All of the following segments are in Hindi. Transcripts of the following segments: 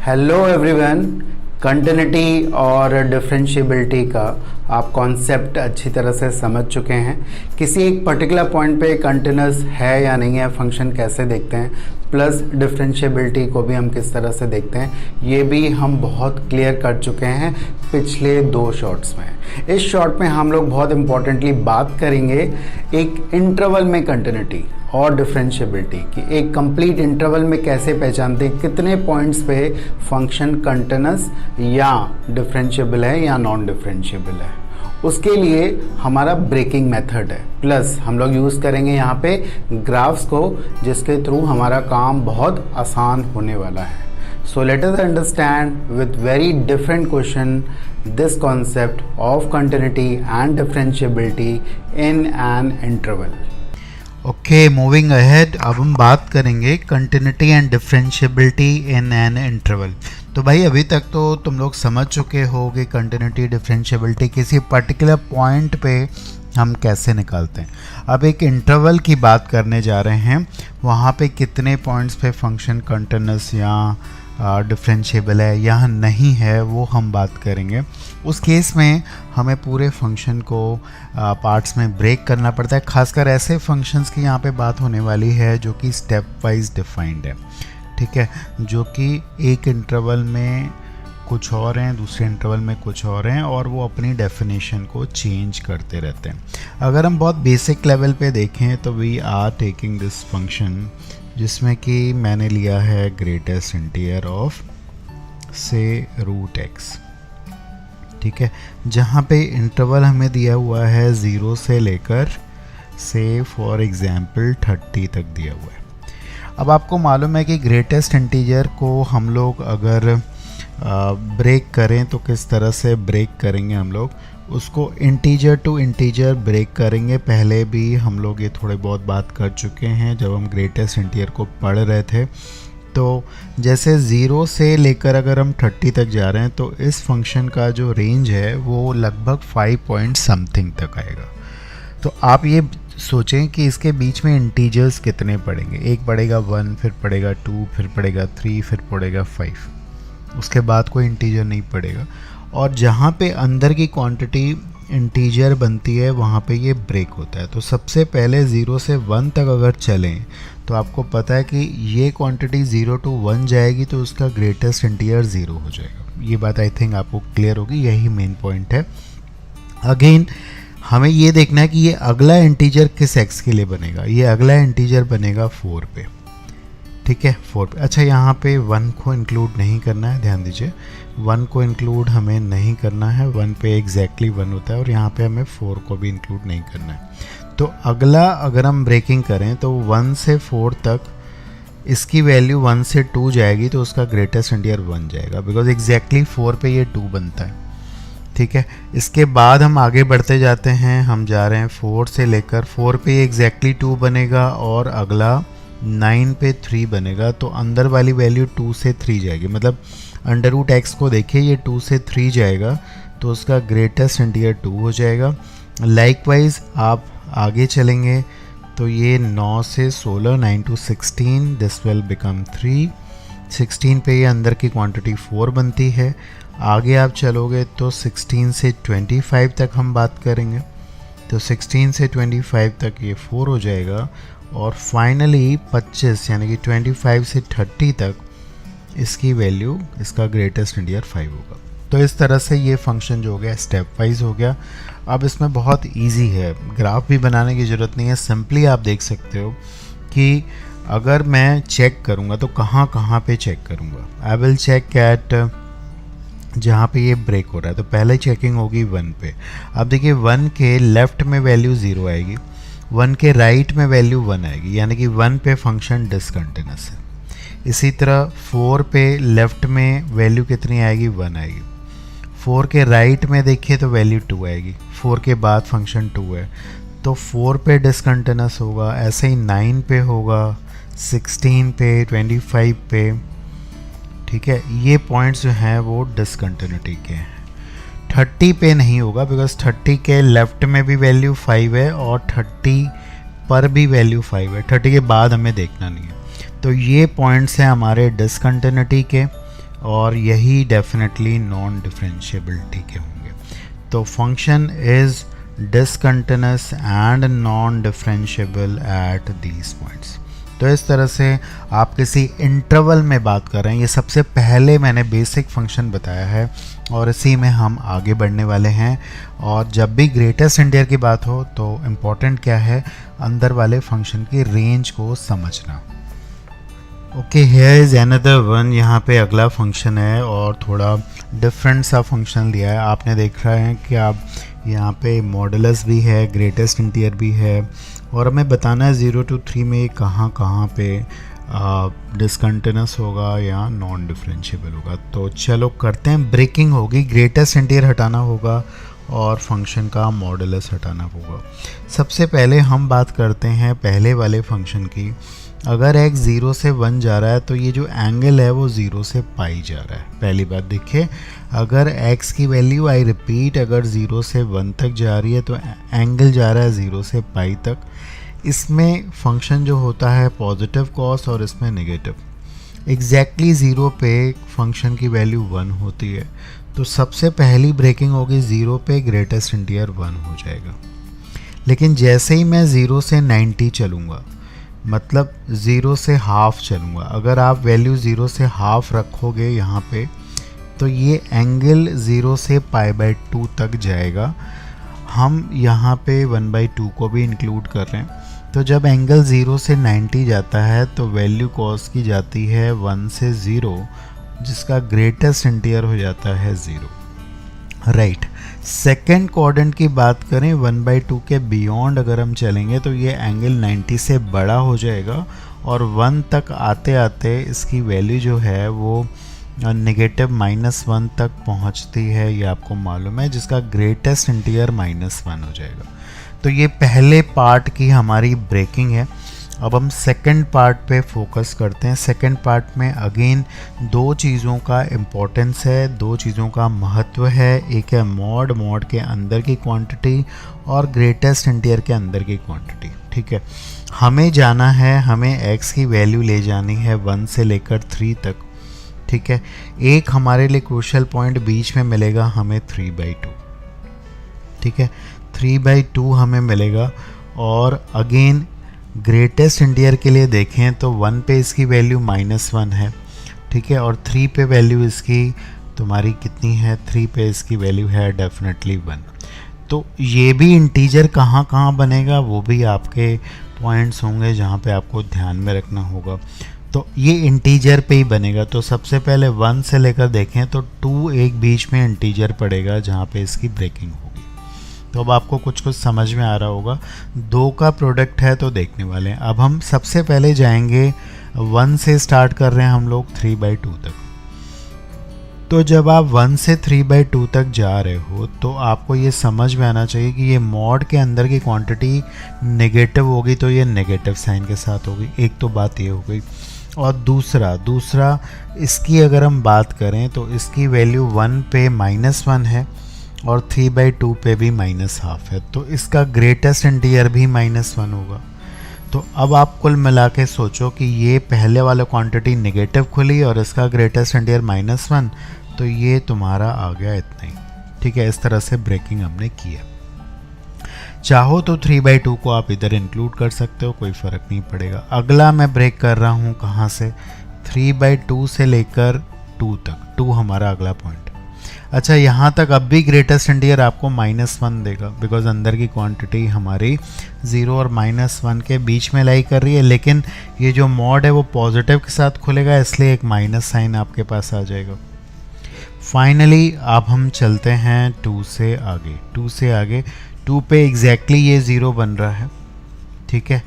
Hello everyone. कंटिन्यूटी और डिफरेंशिएबिलिटी का आप कॉन्सेप्ट अच्छी तरह से समझ चुके हैं। किसी एक पर्टिकुलर पॉइंट पे कंटिन्यूस है या नहीं है, फंक्शन कैसे देखते हैं, प्लस डिफरेंशिएबिलिटी को भी हम किस तरह से देखते हैं, ये भी हम बहुत क्लियर कर चुके हैं पिछले 2 शॉर्ट्स में। इस शॉर्ट में हम लोग बहुत इंपॉर्टेंटली बात करेंगे एक इंटरवल में कंटिन्यूटी और डिफरेंशिएबिलिटी की। एक कंप्लीट इंटरवल में कैसे पहचानते हैं कितने पॉइंट्स पे फंक्शन कंटिन्यूस या डिफरेंशिएबल है या नॉन डिफरेंशिएबल है। उसके लिए हमारा ब्रेकिंग मेथड है, प्लस हम लोग यूज़ करेंगे यहाँ पे ग्राफ्स को, जिसके थ्रू हमारा काम बहुत आसान होने वाला है। सो let us understand with very different question this concept of continuity and differentiability in an interval. Okay, moving ahead, अब हम बात करेंगे continuity and differentiability in an interval. तो भाई अभी तक तो तुम लोग समझ चुके हो कि कंटिन्यूटी डिफरेंशिएबिलिटी किसी पर्टिकुलर पॉइंट पे हम कैसे निकालते हैं। अब एक इंटरवल की बात करने जा रहे हैं, वहाँ पे कितने पॉइंट्स पे फंक्शन कंटिन्यूस या डिफरेंशिएबल है या नहीं है, वो हम बात करेंगे। उस केस में हमें पूरे फंक्शन को पार्ट्स में ब्रेक करना पड़ता है। खासकर ऐसे फंक्शंस की यहाँ पे बात होने वाली है जो कि स्टेप वाइज डिफाइंड है, ठीक है, जो कि एक इंटरवल में कुछ और हैं, दूसरे इंटरवल में कुछ और हैं, और वो अपनी डेफिनेशन को चेंज करते रहते हैं। अगर हम बहुत बेसिक लेवल पे देखें तो we are taking this function जिसमें कि मैंने लिया है greatest integer of say root x, ठीक है, जहाँ पे इंटरवल हमें दिया हुआ है 0 से लेकर से फॉर एग्जांपल 30 तक दिया हुआ है। अब आपको मालूम है कि ग्रेटेस्ट इंटीजर को हम लोग अगर ब्रेक करें तो किस तरह से ब्रेक करेंगे। हम लोग उसको इंटीजर टू इंटीजर ब्रेक करेंगे। पहले भी हम लोग ये थोड़े बहुत बात कर चुके हैं जब हम ग्रेटेस्ट इंटीजर को पढ़ रहे थे। तो जैसे 0 से लेकर अगर हम 30 तक जा रहे हैं तो इस फंक्शन का जो रेंज है वो लगभग 5 पॉइंट समथिंग तक आएगा। तो आप ये सोचें कि इसके बीच में इंटीजर्स कितने पड़ेंगे। एक पड़ेगा 1, फिर पड़ेगा 2, फिर पड़ेगा 3, फिर पड़ेगा 5, उसके बाद कोई इंटीजर नहीं पड़ेगा। और जहाँ पे अंदर की क्वांटिटी इंटीजर बनती है वहाँ पे ये ब्रेक होता है। तो सबसे पहले 0 से 1 तक अगर चलें तो आपको पता है कि ये क्वांटिटी 0 to 1 जाएगी तो उसका ग्रेटेस्ट इंटीजर 0 हो जाएगा। ये बात आई थिंक आपको क्लियर होगी, यही मेन पॉइंट है। अगेन हमें ये देखना है कि ये अगला इंटीजर किस एक्स के लिए बनेगा। ये अगला इंटीजर बनेगा 4 पे, ठीक है, 4 पे। अच्छा, यहाँ पे 1 को इंक्लूड नहीं करना है, ध्यान दीजिए, 1 को इंक्लूड हमें नहीं करना है। 1 पे एग्जैक्टली 1 होता है और यहाँ पे हमें 4 को भी इंक्लूड नहीं करना है। तो अगला अगर हम ब्रेकिंग करें तो 1 से 4 तक इसकी वैल्यू 1 से 2 जाएगी तो उसका ग्रेटेस्ट इंटीजर 1 जाएगा, बिकॉज एग्जैक्टली 4 पे ये 2 बनता है, ठीक है। इसके बाद हम आगे बढ़ते जाते हैं, हम जा रहे हैं 4 से लेकर 4 पे एग्जैक्टली 2 बनेगा और अगला 9 पे 3 बनेगा। तो अंदर वाली वैल्यू 2 से 3 जाएगी, मतलब अंडर रूट एक्स को देखिए ये 2 से 3 जाएगा तो उसका ग्रेटेस्ट इंटीजर 2 हो जाएगा। लाइकवाइज आप आगे चलेंगे तो ये 9 से 16, 9 to 16, दिस विल बिकम 3। 16 पे ये अंदर की क्वांटिटी 4 बनती है। आगे आप चलोगे तो 16 से 25 तक हम बात करेंगे, तो 16 से 25 तक ये 4 हो जाएगा। और फाइनली 25 यानी कि 25 से 30 तक इसकी वैल्यू, इसका ग्रेटेस्ट इंटीजर 5 होगा। तो इस तरह से ये फंक्शन जो हो गया स्टेप वाइज हो गया। अब इसमें बहुत इजी है, ग्राफ भी बनाने की ज़रूरत नहीं है। सिंपली आप देख सकते हो कि अगर मैं चेक करूँगा तो कहाँ कहाँ पे चेक करूँगा। आई विल चेक एट जहाँ पे ये ब्रेक हो रहा है, तो पहले चेकिंग होगी 1 पे। अब देखिए 1 के लेफ़्ट में वैल्यू 0 आएगी, 1 के राइट में वैल्यू 1 आएगी, यानी कि 1 पे फंक्शन डिसकंटिन्यूस है। इसी तरह 4 पे लेफ़्ट में वैल्यू कितनी आएगी, 1 आएगी। 4 के राइट में देखिए तो वैल्यू 2 आएगी, 4 के बाद फंक्शन 2 है तो 4 पे डिसकंटिन्यूस होगा। ऐसे ही 9 पे होगा, 16 पे, 25 पे, ठीक है। ये पॉइंट्स जो हैं वो डिसकंटिन्यूटी के हैं। 30 पे नहीं होगा, बिकॉज 30 के लेफ़्ट में भी वैल्यू 5 है और 30 पर भी वैल्यू 5 है। 30 के बाद हमें देखना नहीं है। तो ये पॉइंट्स हैं हमारे डिसकंटिन्यूटी के। और यही डेफिनेटली नॉन डिफरेंशिएबिलिटी के होंगे। तो function is discontinuous and non differentiable at these points. तो इस तरह से आप किसी इंटरवल में बात कर रहे हैं, ये सबसे पहले मैंने बेसिक फंक्शन बताया है और इसी में हम आगे बढ़ने वाले हैं। और जब भी ग्रेटेस्ट इंटीजर की बात हो तो इम्पोर्टेंट क्या है, अंदर वाले फंक्शन की रेंज को समझना। Okay, here is another one. यहाँ पे अगला फंक्शन है और थोड़ा डिफरेंट सा फंक्शन लिया है। आपने देख रहा है कि आप यहाँ पे मॉडुलस भी है, ग्रेटेस्ट इंटीजर भी है और हमें बताना है 0 to 3 में कहाँ पे डिसकंटिन्यूअस होगा या नॉन डिफरेंशिएबल होगा। तो चलो करते हैं, ब्रेकिंग होगी, ग्रेटेस्ट इंटीजर हटाना होगा और फंक्शन का मॉडुलस हटाना होगा। सबसे पहले हम बात करते हैं पहले वाले फंक्शन की। अगर x 0 से 1 जा रहा है तो ये जो एंगल है वो 0 से पाई जा रहा है। पहली बात देखिए, अगर x की वैल्यू, आई रिपीट, अगर 0 से 1 तक जा रही है तो एंगल जा रहा है 0 से पाई तक। इसमें फंक्शन जो होता है पॉजिटिव कॉस और इसमें नेगेटिव। एग्जैक्टली 0 पे फंक्शन की वैल्यू 1 होती है। तो सबसे पहली ब्रेकिंग होगी 0 पे, ग्रेटेस्ट इंटीजर 1 हो जाएगा। लेकिन जैसे ही मैं 0 से 90 चलूँगा, मतलब 0 से हाफ चलूँगा, अगर आप वैल्यू 0 से हाफ रखोगे यहाँ पे तो ये एंगल 0 से π/2 तक जाएगा। हम यहाँ पे 1/2 को भी इंक्लूड कर रहे हैं। तो जब एंगल 0 से 90 जाता है तो वैल्यू कॉस की जाती है 1 से 0, जिसका ग्रेटेस्ट इंटीजर हो जाता है 0। राइट, सेकेंड क्वाड्रेंट की बात करें 1/2 के बियॉन्ड अगर हम चलेंगे तो ये एंगल 90 से बड़ा हो जाएगा और 1 तक आते आते इसकी वैल्यू जो है वो नेगेटिव -1 तक पहुंचती है, ये आपको मालूम है, जिसका ग्रेटेस्ट इंटीजर -1 हो जाएगा। तो ये पहले पार्ट की हमारी ब्रेकिंग है। अब हम सेकंड पार्ट पे फोकस करते हैं। सेकंड पार्ट में अगेन दो चीज़ों का इम्पोर्टेंस है, दो चीज़ों का महत्व है। एक है मॉड, मॉड के अंदर की क्वांटिटी, और ग्रेटेस्ट इंटीजर के अंदर की क्वांटिटी। ठीक है, हमें जाना है, हमें x की वैल्यू ले जानी है 1 से लेकर 3 तक। ठीक है, एक हमारे लिए क्रूशियल पॉइंट बीच में मिलेगा हमें 3/2। ठीक है, 3/2 हमें मिलेगा। और अगेन ग्रेटेस्ट इंटीजर के लिए देखें तो 1 पे इसकी वैल्यू -1 है। ठीक है, और 3 पे वैल्यू इसकी तुम्हारी कितनी है, 3 पे इसकी वैल्यू है डेफिनेटली 1। तो ये भी इंटीजर कहाँ कहाँ बनेगा वो भी आपके पॉइंट्स होंगे जहाँ पे आपको ध्यान में रखना होगा। तो ये इंटीजर पे ही बनेगा। तो सबसे पहले 1 से लेकर देखें तो 2 एक बीच में इंटीजर पड़ेगा जहाँ पे इसकी ब्रेकिंग होगी। तो अब आपको कुछ कुछ समझ में आ रहा होगा। 2 का प्रोडक्ट है तो देखने वाले हैं। अब हम सबसे पहले जाएंगे 1 से स्टार्ट कर रहे हैं हम लोग 3/2 तक। तो जब आप 1 से 3/2 तक जा रहे हो तो आपको ये समझ में आना चाहिए कि ये मॉड के अंदर की क्वांटिटी नेगेटिव होगी तो ये नेगेटिव साइन के साथ होगी। एक तो बात ये हो गई। और दूसरा इसकी अगर हम बात करें तो इसकी वैल्यू 1 पे -1 है और 3/2 पे भी -1/2 है। तो इसका ग्रेटेस्ट इंटीजर भी -1 होगा। तो अब आप कुल मिला के सोचो कि ये पहले वाला क्वांटिटी नेगेटिव खुली और इसका ग्रेटेस्ट इंटीजर -1, तो ये तुम्हारा आ गया इतना ही। ठीक है, इस तरह से ब्रेकिंग हमने की है। चाहो तो 3/2 को आप इधर इंक्लूड कर सकते हो, कोई फ़र्क नहीं पड़ेगा। अगला मैं ब्रेक कर रहा हूँ कहाँ से, 3/2 से लेकर 2 तक। 2 हमारा अगला पॉइंट। अच्छा, यहाँ तक अब भी ग्रेटेस्ट इंटीजर आपको -1 देगा, बिकॉज अंदर की क्वांटिटी हमारी 0 और -1 के बीच में लाई कर रही है। लेकिन ये जो मॉड है वो पॉजिटिव के साथ खुलेगा, इसलिए एक माइनस साइन आपके पास आ जाएगा। फाइनली अब हम चलते हैं 2 से आगे। 2 पे एग्जैक्टली ये 0 बन रहा है। ठीक है,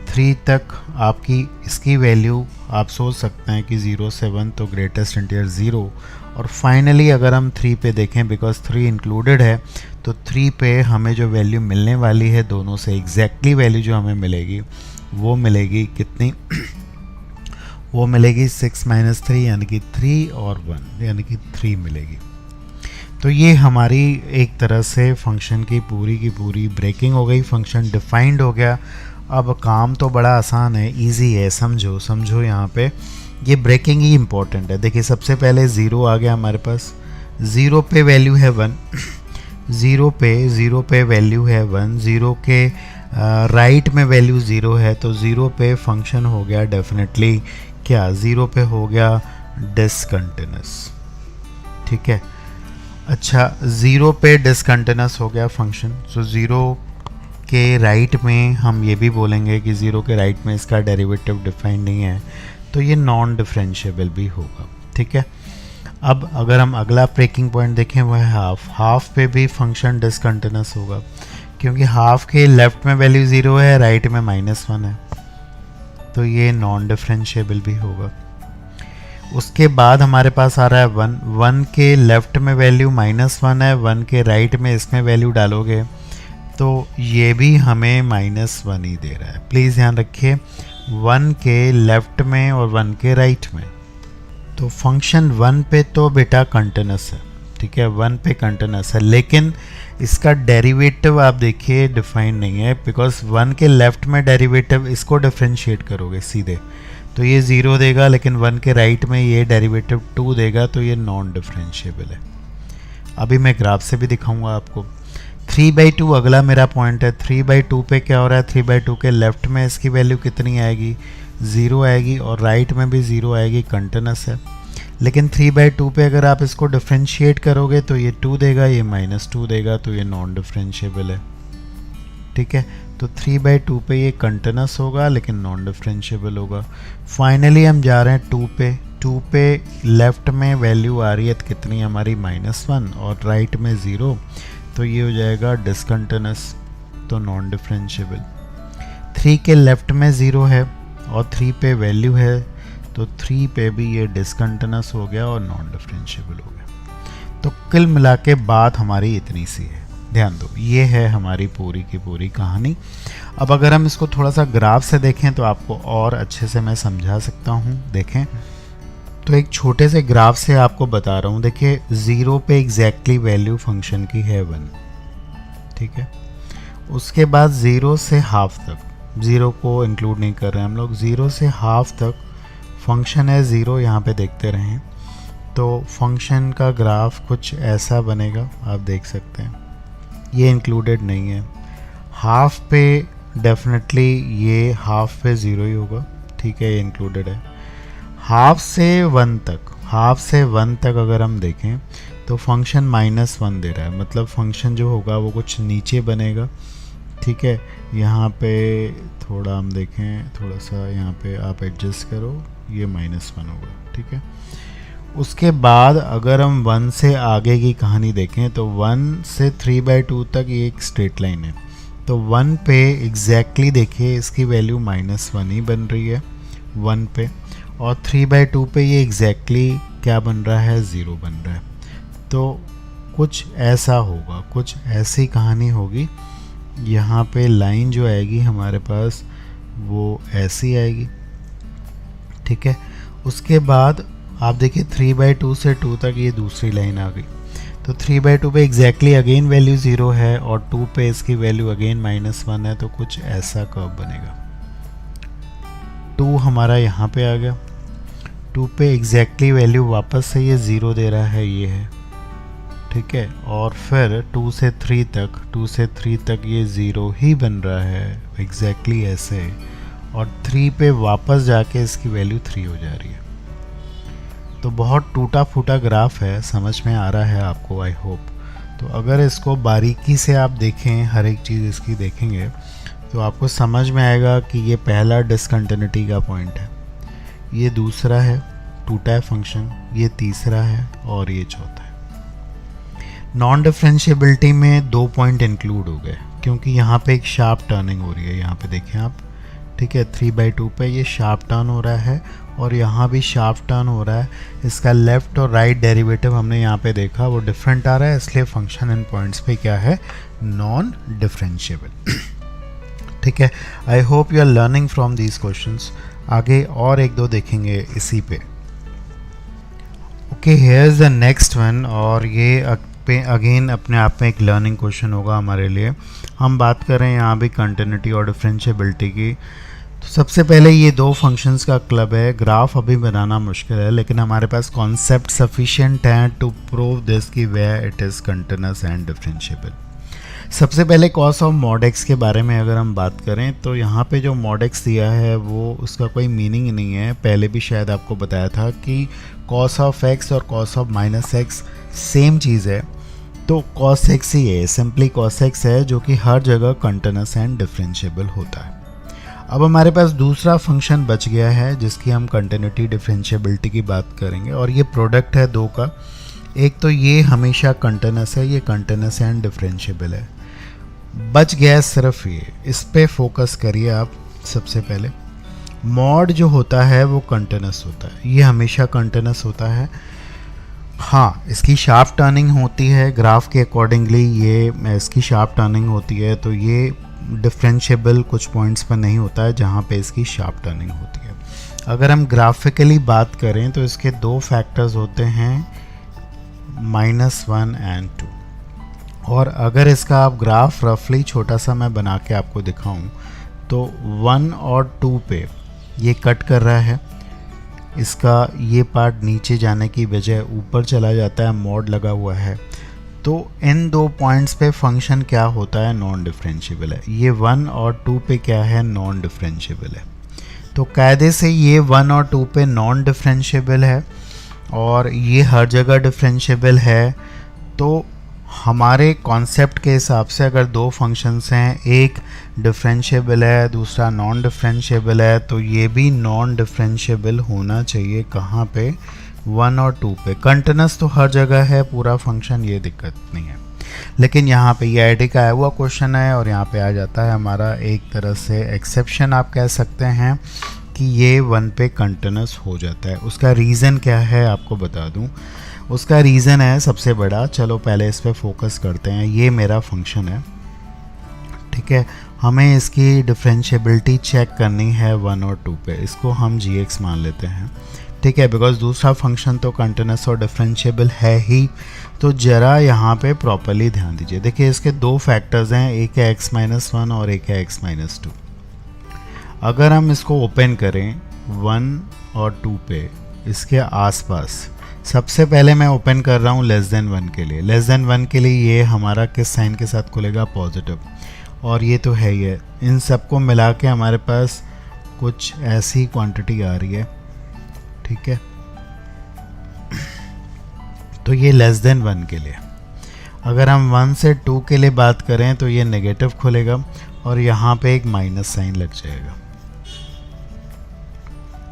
3 तक आपकी इसकी वैल्यू आप सोच सकते हैं कि 0 से 1 तो ग्रेटेस्ट इंटीजर 0। और फाइनली अगर हम 3 पे देखें, बिकॉज 3 इंक्लूडेड है, तो 3 पे हमें जो वैल्यू मिलने वाली है दोनों से एग्जैक्टली वैल्यू जो हमें मिलेगी वो मिलेगी कितनी वो मिलेगी 6 - 3 यानी कि 3 और 1 यानी कि 3 मिलेगी। तो ये हमारी एक तरह से फंक्शन की पूरी ब्रेकिंग हो गई, फंक्शन डिफाइंड हो गया। अब काम तो बड़ा आसान है, इजी है। समझो यहाँ पे ये ब्रेकिंग ही इम्पोर्टेंट है। देखिए सबसे पहले 0 आ गया हमारे पास, 0 पे वैल्यू है 1, 0 पे वैल्यू है 1, 0 के राइट में वैल्यू 0 है, तो 0 पे फंक्शन हो गया डेफिनेटली क्या, 0 पे हो गया डिसकंटिन्यूस। ठीक है, अच्छा 0 पे डिसकंटिन्यूस हो गया फंक्शन, सो 0 के राइट में हम ये भी बोलेंगे कि 0 के राइट में इसका डेरिवेटिव डिफाइंड नहीं है, तो ये नॉन डिफरेंशिएबल भी होगा। ठीक है, अब अगर हम अगला ब्रेकिंग पॉइंट देखें वो है हाफ पे भी फंक्शन डिसकंटिन्यूस होगा, क्योंकि हाफ के लेफ्ट में वैल्यू 0 है, राइट में -1 है, तो ये नॉन डिफरेंशिएबल भी होगा। उसके बाद हमारे पास आ रहा है 1 के लेफ्ट में वैल्यू -1 है, 1 के राइट में इसमें वैल्यू डालोगे तो ये भी हमें -1 ही दे रहा है। प्लीज़ ध्यान रखिए, 1 के लेफ्ट में और 1 के राइट में, तो फंक्शन 1 पे तो बेटा कंटिन्यूस है। ठीक है, 1 पे कंटिन्यूस है, लेकिन इसका डेरिवेटिव आप देखिए डिफाइन नहीं है, बिकॉज 1 के लेफ्ट में डेरिवेटिव इसको डिफरेंशिएट करोगे सीधे तो ये 0 देगा, लेकिन 1 के राइट में ये डेरिवेटिव 2 देगा, तो ये नॉन डिफरेंशिएबल है। अभी मैं ग्राफ से भी दिखाऊंगा आपको। 3/2 अगला मेरा पॉइंट है। 3/2 पे क्या हो रहा है, 3/2 के लेफ्ट में इसकी वैल्यू कितनी आएगी, 0 आएगी, और राइट में भी 0 आएगी, कंटिन्यूस है। लेकिन 3/2 पे अगर आप इसको डिफरेंशिएट करोगे तो ये 2 देगा, ये -2 देगा, तो ये नॉन डिफरेंशिएबल है। ठीक है, तो 3/2 पे ये कंटिन्यूस होगा लेकिन नॉन डिफरेंशिएबल होगा। फाइनली हम जा रहे हैं 2 पे। 2 पे लेफ्ट में वैल्यू आ रही है तो कितनी हमारी -1 और राइट में 0, तो ये हो जाएगा डिसकंटिन्यूस, तो नॉन डिफरेंशिएबल। 3 के लेफ्ट में 0 है और 3 पे वैल्यू है, तो 3 पे भी ये डिसकंटिन्यूस हो गया और नॉन डिफरेंशिएबल हो गया। तो कुल मिला के बात हमारी इतनी सी है, ध्यान दो, ये है हमारी पूरी की पूरी कहानी। अब अगर हम इसको थोड़ा सा ग्राफ से देखें तो आपको और अच्छे से मैं समझा सकता हूँ। देखें तो एक छोटे से ग्राफ से आपको बता रहा हूँ। देखिए 0 पे एग्जैक्टली वैल्यू फंक्शन की है 1। ठीक है, उसके बाद 0 से हाफ तक, 0 को इंक्लूड नहीं कर रहे हैं हम लोग, 0 से हाफ तक फंक्शन है 0, यहाँ पे देखते रहें तो फंक्शन का ग्राफ कुछ ऐसा बनेगा, आप देख सकते हैं। ये इंक्लूडेड नहीं है। हाफ पे डेफिनेटली ये हाफ पे 0 ही होगा। ठीक है, ये इंक्लूडेड है। हाफ से 1 तक, हाफ से 1 तक अगर हम देखें तो फंक्शन -1 दे रहा है, मतलब फंक्शन जो होगा वो कुछ नीचे बनेगा। ठीक है, यहाँ पे थोड़ा हम देखें, थोड़ा सा यहाँ पे आप एडजस्ट करो, ये -1 होगा। ठीक है, उसके बाद अगर हम 1 से आगे की कहानी देखें तो 1 से 3/2 तक ये एक स्ट्रेट लाइन है, तो 1 पे एग्जैक्टली देखिए इसकी वैल्यू -1 ही बन रही है 1 पे, और 3/2 पे ये एग्जैक्टली क्या बन रहा है, 0 बन रहा है। तो कुछ ऐसा होगा, कुछ ऐसी कहानी होगी। यहाँ पे लाइन जो आएगी हमारे पास वो ऐसी आएगी। ठीक है, उसके बाद आप देखिए 3/2 से 2 तक ये दूसरी लाइन आ गई, तो 3/2 पे एग्जैक्टली अगेन वैल्यू 0 है और 2 पे इसकी वैल्यू अगेन -1 है, तो कुछ ऐसा कर्व बनेगा। 2 हमारा यहाँ पे आ गया, 2 पे एग्जैक्टली वैल्यू वापस से ये 0 दे रहा है, ये है। ठीक है, और फिर 2 से 3 तक, 2 से 3 तक ये 0 ही बन रहा है एग्जैक्टली ऐसे, और 3 पे वापस जाके इसकी वैल्यू 3 हो जा रही है। तो बहुत टूटा फूटा ग्राफ है, समझ में आ रहा है आपको, आई होप। तो अगर इसको बारीकी से आप देखें, हर एक चीज़ इसकी देखेंगे तो आपको समझ में आएगा कि ये पहला डिसकंटिन्यूटी का पॉइंट है, ये दूसरा है टूटा है फंक्शन, ये तीसरा है और ये चौथा है। नॉन डिफरेंशिएबिलिटी में 2 पॉइंट इंक्लूड हो गए, क्योंकि यहाँ पे एक शार्प टर्निंग हो रही है, यहाँ पे देखें आप। ठीक है, 3/2 पे ये शार्प टर्न हो रहा है और यहाँ भी शार्प टर्न हो रहा है। इसका लेफ़्ट और राइट डेरिवेटिव हमने यहाँ पे देखा, वो डिफरेंट आ रहा है, इसलिए फंक्शन इन पॉइंट्स पे क्या है, नॉन डिफरेंशिएबल। ठीक है, I hope you are learning from these questions. आगे और 1-2 देखेंगे इसी पे। Okay, here is the next one, और ये अगेन अपने आप में एक लर्निंग क्वेश्चन होगा हमारे लिए। हम बात कर रहे हैं यहाँ भी कंटिन्यूटी और डिफरेंशिएबिलिटी की। तो सबसे पहले ये दो फंक्शंस का क्लब है। ग्राफ अभी बनाना मुश्किल है, लेकिन हमारे पास कॉन्सेप्ट सफिशिएंट है टू प्रूव दिस कि where it is continuous and differentiable. सबसे पहले कॉस ऑफ मॉड एक्स के बारे में अगर हम बात करें तो यहाँ पे जो मॉड एक्स दिया है वो उसका कोई मीनिंग नहीं है। पहले भी शायद आपको बताया था कि कॉस ऑफ एक्स और cos of minus x same चीज़ है, तो कॉस एक्स ही है, सिंपली कॉस एक्स है, जो कि हर जगह कंटिन्यूअस एंड डिफरेंशिएबल होता है। अब हमारे पास दूसरा फंक्शन बच गया है जिसकी हम कंटिन्यूटी डिफरेंशिएबिलिटी की बात करेंगे, और ये प्रोडक्ट है दो का। एक तो ये हमेशा कंटिन्यूअस है, ये कंटिन्यूअस एंड डिफरेंशिएबल है। बच गया सिर्फ ये, इस पे फोकस करिए आप। सबसे पहले मॉड जो होता है वो कंटिन्यूअस होता है, ये हमेशा कंटिन्यूअस होता है। हाँ, इसकी शार्प टर्निंग होती है ग्राफ के अकॉर्डिंगली, ये इसकी शार्प टर्निंग होती है, तो ये डिफरेंशिएबल कुछ पॉइंट्स पर नहीं होता है जहाँ पे इसकी शार्प टर्निंग होती है। अगर हम ग्राफिकली बात करें तो इसके दो फैक्टर्स होते हैं, -1 एंड 2। और अगर इसका आप ग्राफ रफली छोटा सा मैं बना के आपको दिखाऊं तो 1 और 2 पे ये कट कर रहा है, इसका ये पार्ट नीचे जाने की बजाय ऊपर चला जाता है, मॉड लगा हुआ है। तो इन दो पॉइंट्स पे फंक्शन क्या होता है, नॉन डिफरेंशिएबल है। ये 1 और 2 पे क्या है, नॉन डिफरेंशिएबल है। तो कायदे से ये 1 और 2 पे नॉन डिफरेंशिएबल है और ये हर जगह डिफरेंशिएबल है। तो हमारे कॉन्सेप्ट के हिसाब से अगर दो फंक्शंस हैं, एक डिफरेंशिएबल है दूसरा नॉन डिफरेंशिएबल है, तो ये भी नॉन डिफरेंशिएबल होना चाहिए। कहाँ पे, 1 और 2 पे। कंटिन्यूअस तो हर जगह है पूरा फंक्शन, ये दिक्कत नहीं है, लेकिन यहाँ पे ये आईडी का आया हुआ क्वेश्चन है और यहाँ पे आ जाता है हमारा एक तरह से एक्सेप्शन आप कह सकते हैं कि ये 1 पे कंटिन्यूअस हो जाता है। उसका रीज़न क्या है आपको बता दूँ। उसका रीज़न है सबसे बड़ा, चलो पहले इस पे फोकस करते हैं। ये मेरा फंक्शन है, ठीक है, हमें इसकी डिफरेंशिएबिलिटी चेक करनी है 1 और 2 पे, इसको हम gx मान लेते हैं, ठीक है, बिकॉज दूसरा फंक्शन तो कंटिन्यूअस और डिफरेंशिएबल है ही। तो ज़रा यहाँ पे प्रॉपरली ध्यान दीजिए। देखिए इसके दो फैक्टर्स हैं, एक है x-1 और एक है x-2। अगर हम इसको ओपन करें 1 और 2 पे, इसके आसपास सबसे पहले मैं ओपन कर रहा हूँ <1 के लिए। <1 के लिए ये हमारा किस साइन के साथ खुलेगा, पॉजिटिव, और ये तो है ही है। इन सबको मिला के हमारे पास कुछ ऐसी क्वांटिटी आ रही है, ठीक है। तो ये <1 के लिए। अगर हम 1 से 2 के लिए बात करें तो ये नेगेटिव खुलेगा और यहाँ पे एक माइनस साइन लग जाएगा।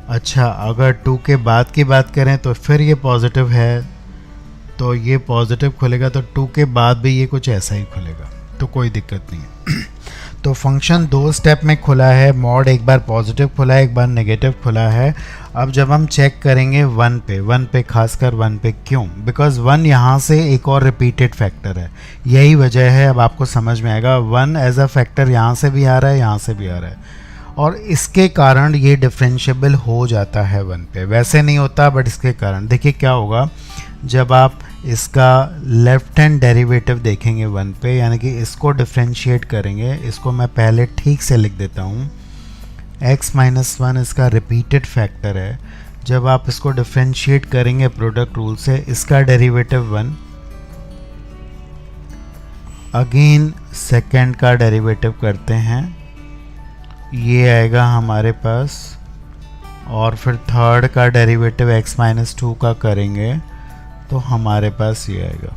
अच्छा, अगर 2 के बाद की बात करें तो फिर ये पॉजिटिव है, तो ये पॉजिटिव खुलेगा, तो 2 के बाद भी ये कुछ ऐसा ही खुलेगा, तो कोई दिक्कत नहीं है। तो फंक्शन दो स्टेप में खुला है, मॉड एक बार पॉजिटिव खुला है, एक बार नेगेटिव खुला है। अब जब हम चेक करेंगे 1 पे खासकर 1 पे, क्यों, बिकॉज 1 यहाँ से एक और रिपीटेड फैक्टर है, यही वजह है। अब आपको समझ में आएगा, 1 एज अ फैक्टर यहाँ से भी आ रहा है, यहाँ से भी आ रहा है, और इसके कारण ये डिफरेंशिएबल हो जाता है 1 पे। वैसे नहीं होता, बट इसके कारण देखिए क्या होगा जब आप इसका लेफ्ट हैंड डेरिवेटिव देखेंगे 1 पे, यानी कि इसको डिफरेंशिएट करेंगे। इसको मैं पहले ठीक से लिख देता हूँ, x-1 इसका रिपीटेड फैक्टर है। जब आप इसको डिफरेंशिएट करेंगे प्रोडक्ट रूल से, इसका डेरिवेटिव 1, अगेन सेकेंड का डेरिवेटिव करते हैं, ये आएगा हमारे पास, और फिर थर्ड का डेरिवेटिव x-2 का करेंगे तो हमारे पास ये आएगा।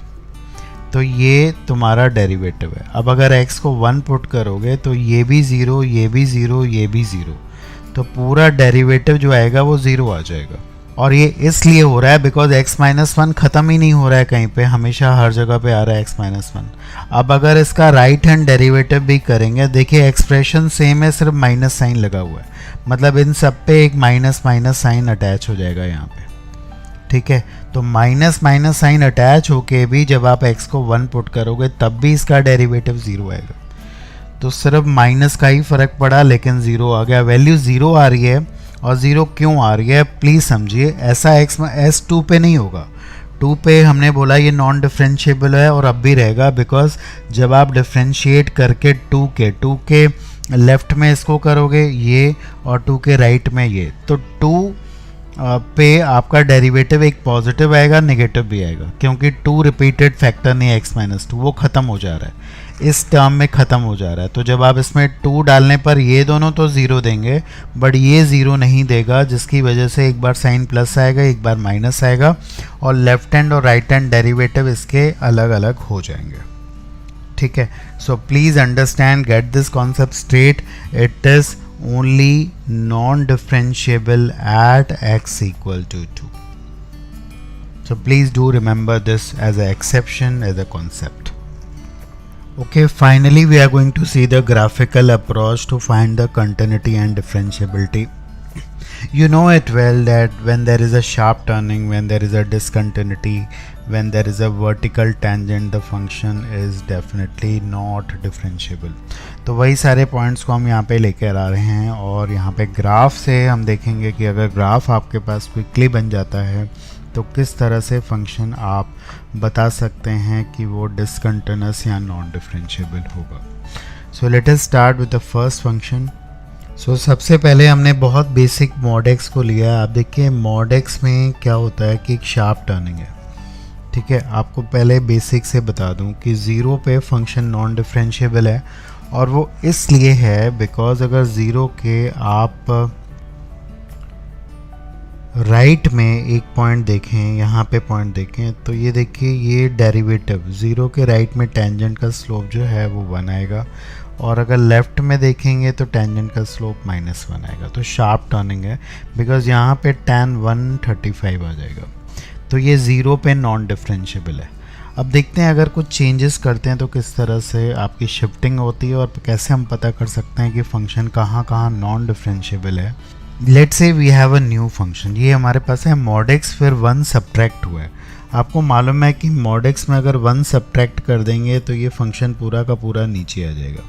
तो ये तुम्हारा डेरिवेटिव है। अब अगर x को 1 पुट करोगे तो ये भी 0, ये भी 0, ये भी 0, तो पूरा डेरिवेटिव जो आएगा वो 0 आ जाएगा। और ये इसलिए हो रहा है बिकॉज x-1 ख़त्म ही नहीं हो रहा है कहीं पे, हमेशा हर जगह पे आ रहा है x-1। अब अगर इसका राइट हैंड डेरिवेटिव भी करेंगे, देखिए एक्सप्रेशन सेम है, सिर्फ माइनस साइन लगा हुआ है, मतलब इन सब पे एक माइनस साइन अटैच हो जाएगा यहाँ पे, ठीक है। तो माइनस साइन अटैच होके भी जब आप x को 1 पुट करोगे तब भी इसका डेरिवेटिव 0 आएगा। तो सिर्फ माइनस का ही फ़र्क पड़ा, लेकिन 0 आ गया। वैल्यू 0 आ रही है, और 0 क्यों आ रही है प्लीज़ समझिए। ऐसा S2 पे नहीं होगा, 2 पे हमने बोला ये नॉन डिफरेंशिएबल है और अब भी रहेगा, बिकॉज जब आप डिफरेंशिएट करके 2 के लेफ्ट में इसको करोगे ये और 2 के राइट में ये, तो 2 पे आपका डेरिवेटिव एक पॉजिटिव आएगा, नेगेटिव भी आएगा, क्योंकि 2 रिपीटेड फैक्टर नहीं है x-2, वो ख़त्म हो जा रहा है, इस टर्म में ख़त्म हो जा रहा है। तो जब आप इसमें 2 डालने पर ये दोनों तो ज़ीरो देंगे, बट ये ज़ीरो नहीं देगा, जिसकी वजह से एक बार साइन प्लस आएगा, एक बार माइनस आएगा, और लेफ्ट हैंड और राइट हैंड डेरिवेटिव इसके अलग अलग हो जाएंगे। ठीक है, so please understand, get this concept straight, it is only non-differentiable at x equal to 2. So please do remember this as an exception, as a concept. Okay, finally we are going to see the graphical approach to find the continuity and differentiability. You know it well that when there is a sharp turning, when there is a discontinuity, when there is a vertical tangent, the function is definitely not differentiable. तो वही सारे पॉइंट्स को हम यहाँ पे लेकर आ रहे हैं, और यहाँ पे ग्राफ से हम देखेंगे कि अगर ग्राफ आपके पास क्विकली बन जाता है तो किस तरह से फंक्शन आप बता सकते हैं कि वो डिसकंटिन्यूअस या नॉन डिफरेंशिएबल होगा। So let us start with the first function. So सबसे पहले हमने बहुत बेसिक मॉड एक्स को लिया। आप देखिए मॉड एक्स में क्या होता है कि एक शार्प टर्निंग है। ठीक है, आपको पहले बेसिक से बता दूं कि 0 पे फंक्शन नॉन डिफरेंशिएबल है, और वो इसलिए है बिकॉज अगर 0 के आप राइट में एक पॉइंट देखें, यहाँ पे पॉइंट देखें, तो ये देखिए ये डेरिवेटिव 0 के राइट में टेंजेंट का स्लोप जो है वो 1 आएगा, और अगर लेफ़्ट में देखेंगे तो टेंजेंट का स्लोप -1 आएगा। तो शार्प टर्निंग है बिकॉज यहाँ पे tan 135 आ जाएगा। तो ये 0 पे नॉन डिफरेंशिएबल है। अब देखते हैं अगर कुछ चेंजेस करते हैं तो किस तरह से आपकी शिफ्टिंग होती है, और कैसे हम पता कर सकते हैं कि फंक्शन कहाँ कहाँ नॉन डिफरेंशिएबल है। Let's say we have a new function, ये हमारे पास है mod x, फिर 1 सब्ट्रैक्ट हुआ है। आपको मालूम है कि mod x में अगर 1 सब्ट्रैक्ट कर देंगे तो ये फंक्शन पूरा का पूरा नीचे आ जाएगा।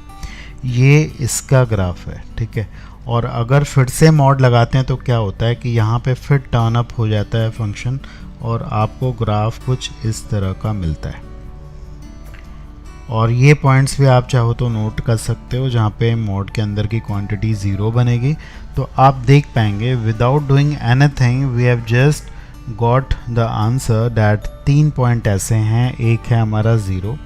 ये इसका ग्राफ है। ठीक है, और अगर फिर से मॉड लगाते हैं तो क्या होता है कि यहाँ पे फिर टर्न अप हो जाता है फंक्शन, और आपको ग्राफ कुछ इस तरह का मिलता है। और ये पॉइंट्स भी आप चाहो तो नोट कर सकते हो, जहाँ पे मॉड के अंदर की क्वांटिटी 0 बनेगी, तो आप देख पाएंगे without doing anything we have just got the answer that 3 point ऐसे हैं, एक है हमारा 0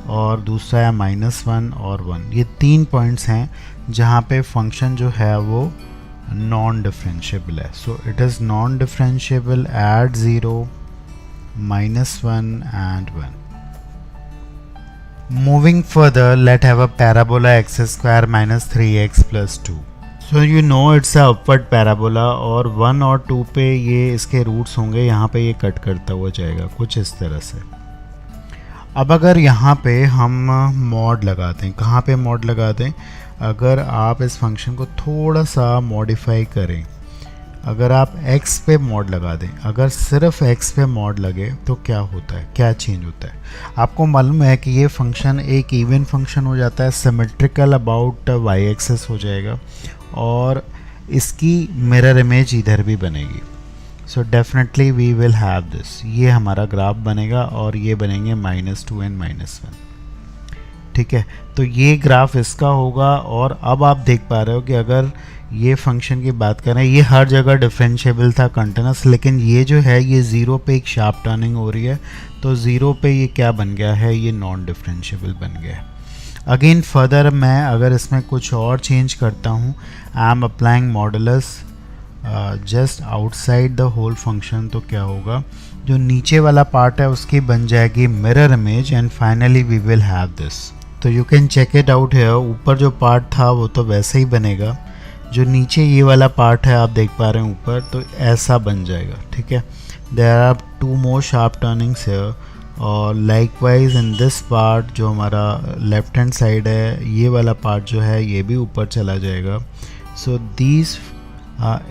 और दूसरा है -1 और 1। ये 3 पॉइंट्स हैं जहाँ पे फंक्शन जो है वो नॉन डिफरेंशिएबल है। So it is non differentiable eight 0, -1 and 1. Moving further, let's have a parabola x square minus 3x plus 2. So you know it's a upward parabola, और 1 और 2 पे ये इसके रूट्स होंगे, यहाँ पे ये कट करता हुआ जाएगा कुछ इस तरह से। अब अगर यहाँ पे हम मॉड लगाते हैं, कहाँ पे मॉड लगाते हैं, अगर आप इस फंक्शन को थोड़ा सा मॉडिफाई करें, अगर आप x पे मॉड लगा दें, अगर सिर्फ x पे मॉड लगे तो क्या होता है, क्या चेंज होता है। आपको मालूम है कि ये फंक्शन एक इवन फंक्शन हो जाता है, सिमेट्रिकल अबाउट y एक्सिस हो जाएगा, और इसकी मिरर इमेज इधर भी बनेगी। So definitely we will have this, ये हमारा ग्राफ बनेगा, और ये बनेंगे -2 and -1। ठीक है, तो ये ग्राफ इसका होगा। और अब आप देख पा रहे हो कि अगर ये फंक्शन की बात करें, ये हर जगह डिफरेंशिएबल था कंटिन्यूस, लेकिन ये जो है ये 0 पे एक शार्प टर्निंग हो रही है, तो 0 पे ये क्या बन गया है, ये नॉन डिफरेंशिएबल बन गया है। अगेन फर्दर मैं अगर इसमें कुछ और चेंज करता हूँ, I am applying modulus just outside the whole function, तो क्या होगा, जो नीचे वाला पार्ट है उसकी बन जाएगी mirror image, and finally we will have this. तो you can check it out है, ऊपर जो पार्ट था वो तो वैसे ही बनेगा, जो नीचे ये वाला पार्ट है आप देख पा रहे हैं ऊपर, तो ऐसा बन जाएगा। ठीक है, there are 2 more sharp turnings है, और लाइकवाइज इन दिस पार्ट जो हमारा लेफ्ट हैंड साइड है, ये वाला पार्ट जो है ये भी ऊपर चला जाएगा। So these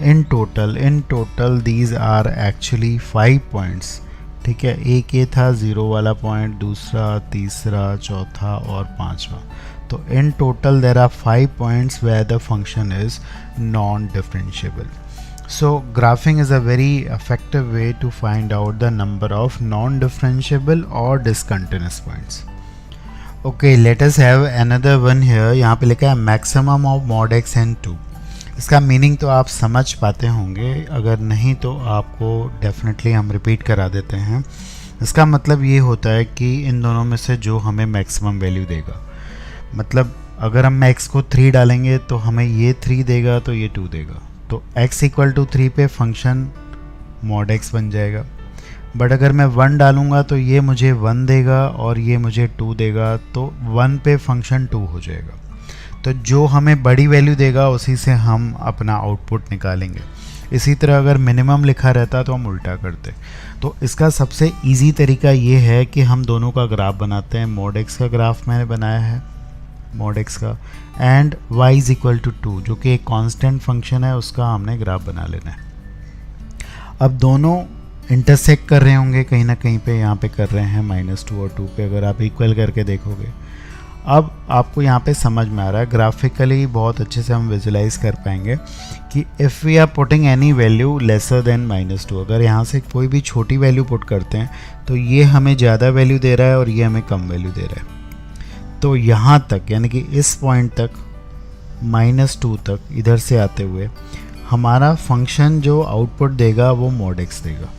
in total these are actually 5 points. ठीक है, एक ये था 0 वाला पॉइंट, दूसरा, तीसरा, चौथा और 5वां। तो in total there are 5 points where the function is non differentiable. So graphing is a very effective way to find out the number of non-differentiable or discontinuous points. Okay, let us have another one here. यहाँ पे लिखा है maximum of mod x and 2। इसका मीनिंग तो आप समझ पाते होंगे, अगर नहीं तो आपको डेफिनेटली हम रिपीट करा देते हैं। इसका मतलब ये होता है कि इन दोनों में से जो हमें मैक्सिमम वैल्यू देगा, मतलब अगर हम x को 3 डालेंगे तो हमें ये 3 देगा तो ये 2 देगा, तो x इक्वल टू 3 पे फंक्शन मॉड x बन जाएगा। बट अगर मैं 1 डालूंगा तो ये मुझे 1 देगा और ये मुझे 2 देगा, तो 1 पे फंक्शन 2 हो जाएगा। तो जो हमें बड़ी वैल्यू देगा उसी से हम अपना आउटपुट निकालेंगे। इसी तरह अगर मिनिमम लिखा रहता तो हम उल्टा करते। तो इसका सबसे इजी तरीका ये है कि हम दोनों का ग्राफ बनाते हैं। मॉड x का ग्राफ मैंने बनाया है, मॉड x का, and y is equal to 2 जो कि एक कांस्टेंट फंक्शन है, उसका हमने ग्राफ बना लेना है। अब दोनों इंटरसेक्ट कर रहे होंगे कहीं ना कहीं पे, यहाँ पे कर रहे हैं -2 और 2 पे, अगर आप इक्वल करके देखोगे। अब आपको यहाँ पे समझ में आ रहा है, ग्राफिकली बहुत अच्छे से हम विजुलाइज कर पाएंगे कि if we are putting any value lesser than -2, अगर यहाँ से कोई भी छोटी वैल्यू पुट करते हैं तो ये हमें ज़्यादा वैल्यू दे रहा है और ये हमें कम वैल्यू दे रहा है। तो यहाँ तक, यानी कि इस पॉइंट तक -2 तक इधर से आते हुए हमारा फंक्शन जो आउटपुट देगा वो मॉड x देगा,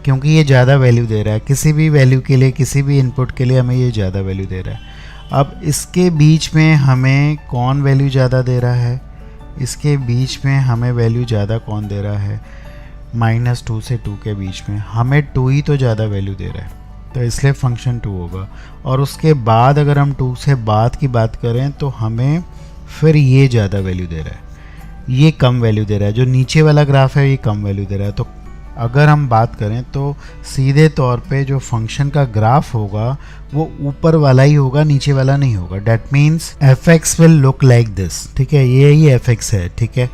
क्योंकि ये ज़्यादा वैल्यू दे रहा है। किसी भी वैल्यू के लिए, किसी भी इनपुट के लिए हमें ये ज़्यादा वैल्यू दे रहा है। अब इसके बीच में हमें कौन वैल्यू ज़्यादा दे रहा है? इसके बीच में हमें वैल्यू ज़्यादा कौन दे रहा है? -2 से 2 के बीच में हमें 2 ही तो ज़्यादा वैल्यू दे रहा है, तो इसलिए फंक्शन 2 होगा। और उसके बाद अगर हम 2 से बाद की बात करें तो हमें फिर ये ज़्यादा वैल्यू दे रहा है, ये कम वैल्यू दे रहा है। जो नीचे वाला ग्राफ है ये कम वैल्यू दे रहा है। तो अगर हम बात करें तो सीधे तौर पे जो फंक्शन का ग्राफ होगा वो ऊपर वाला ही होगा, नीचे वाला नहीं होगा। That means f(x) will look like this, ठीक है, ये ही f(x) है, ठीक है।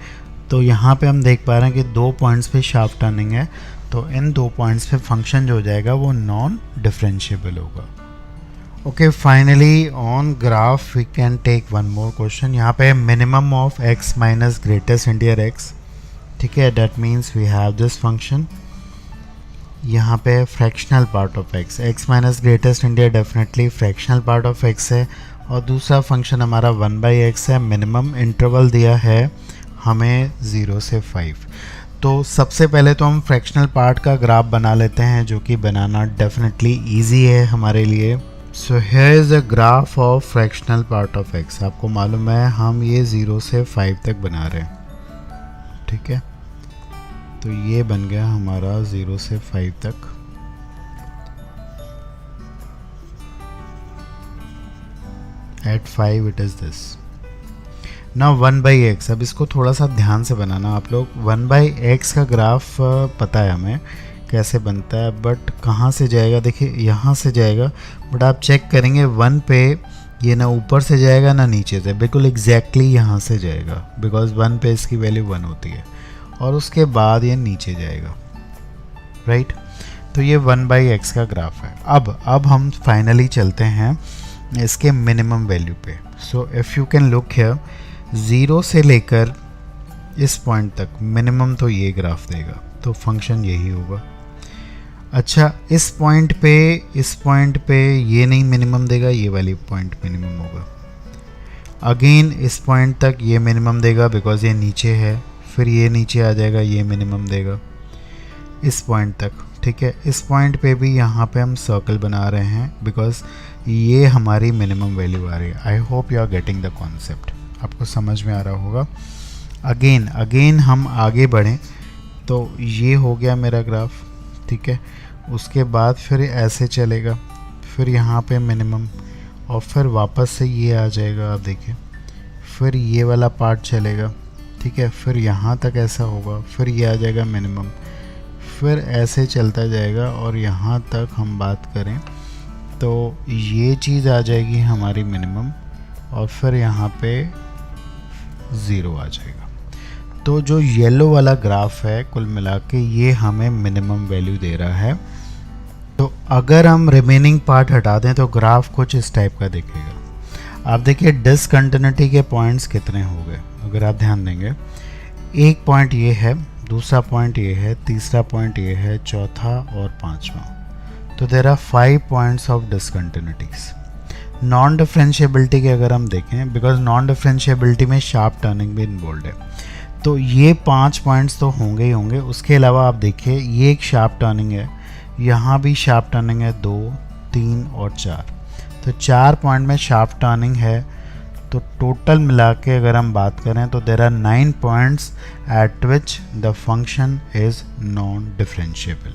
तो यहाँ पे हम देख पा रहे हैं कि 2 पॉइंट्स पे शार्प टर्निंग है, तो इन 2 पॉइंट्स पे फंक्शन जो हो जाएगा वो नॉन डिफरेंशिएबल होगा। Okay, finally on graph we can take one more question. यहाँ पे minimum of x minus greatest integer x, ठीक है, that means we have this function. यहाँ पे fractional part of x minus greatest integer definitely fractional part of x है, और दूसरा फंक्शन हमारा 1/x है। मिनिमम इंटरवल दिया है हमें 0 से 5। तो सबसे पहले तो हम फ्रैक्शनल पार्ट का ग्राफ बना लेते हैं, जो कि बनाना डेफिनेटली ईजी है हमारे लिए। So here is a graph of fractional part of x। आपको मालूम है हम ये 0 से 5 तक बना रहे हैं, ठीक है। तो ये बन गया हमारा 0 से 5 तक। At 5 it is this. Now 1/x, अब इसको थोड़ा सा ध्यान से बनाना आप लोग। 1/x का ग्राफ पता है हमें कैसे बनता है, बट कहाँ से जाएगा? देखिए यहाँ से जाएगा, बट आप चेक करेंगे 1 पे ये ना ऊपर से जाएगा ना नीचे से, बिल्कुल एग्जैक्टली यहाँ से जाएगा, बिकॉज 1 पे इसकी वैल्यू 1 होती है, और उसके बाद ये नीचे जाएगा, राइट। तो ये 1/x का ग्राफ है। अब हम फाइनली चलते हैं इसके मिनिमम वैल्यू पे। So if you can look here, 0 से लेकर इस पॉइंट तक मिनिमम तो ये ग्राफ देगा, तो फंक्शन यही होगा। अच्छा, इस पॉइंट पे ये नहीं मिनिमम देगा, ये वाली पॉइंट मिनिमम होगा। अगेन इस पॉइंट तक ये मिनिमम देगा बिकॉज ये नीचे है, फिर ये नीचे आ जाएगा, ये मिनिमम देगा इस पॉइंट तक, ठीक है। इस पॉइंट पे भी यहाँ पे हम सर्कल बना रहे हैं बिकॉज ये हमारी मिनिमम वैल्यू आ रही है। I hope you are getting the concept, आपको समझ में आ रहा होगा। अगेन हम आगे बढ़ें तो ये हो गया मेरा ग्राफ, ठीक है। उसके बाद फिर ऐसे चलेगा, फिर यहाँ पे मिनिमम, और फिर वापस से ये आ जाएगा, आप देखिए, फिर ये वाला पार्ट चलेगा, ठीक है। फिर यहाँ तक ऐसा होगा, फिर ये आ जाएगा मिनिमम, फिर ऐसे चलता जाएगा, और यहाँ तक हम बात करें तो ये चीज़ आ जाएगी हमारी मिनिमम, और फिर यहाँ पे 0 आ जाएगा। तो जो येलो वाला ग्राफ है कुल मिला के ये हमें मिनिमम वैल्यू दे रहा है। तो अगर हम रिमेनिंग पार्ट हटा दें तो ग्राफ कुछ इस टाइप का दिखेगा। आप देखिए डिसकंटिन्यूटी के पॉइंट्स कितने हो गए, अगर आप ध्यान देंगे, एक पॉइंट ये है, दूसरा पॉइंट ये है, तीसरा पॉइंट ये है, चौथा और पांचवा। तो there are 5 points of discontinuities. Non differentiability के अगर हम देखें, बिकॉज नॉन डिफरेंशिएबिलिटी में शार्प टर्निंग भी इन्वॉल्व है, तो ये 5 पॉइंट्स तो होंगे ही होंगे। उसके अलावा आप देखिए ये एक शार्प टर्निंग है, यहाँ भी शार्प टर्निंग है 2, 3 और 4, तो 4 पॉइंट में शार्प टर्निंग है। तो टोटल मिला के अगर हम बात करें तो there are 9 points at which the function is non differentiable.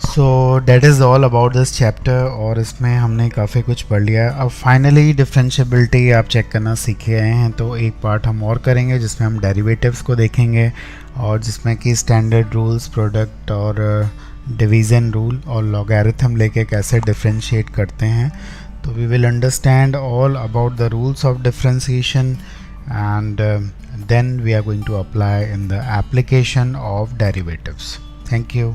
So that is all about this chapter, और इसमें हमने काफ़ी कुछ पढ़ लिया है। अब फाइनली डिफरेंशिएबिलिटी आप चेक करना सीखे आए हैं, तो एक पार्ट हम और करेंगे जिसमें हम डेरिवेटिव्स को देखेंगे, और जिसमें कि स्टैंडर्ड रूल्स, प्रोडक्ट और डिवीज़न रूल और लॉगरिथम लेके कैसे डिफरेंशिएट करते हैं। तो we will understand all about the rules of differentiation, and then we are going to apply in the application of derivatives. Thank you.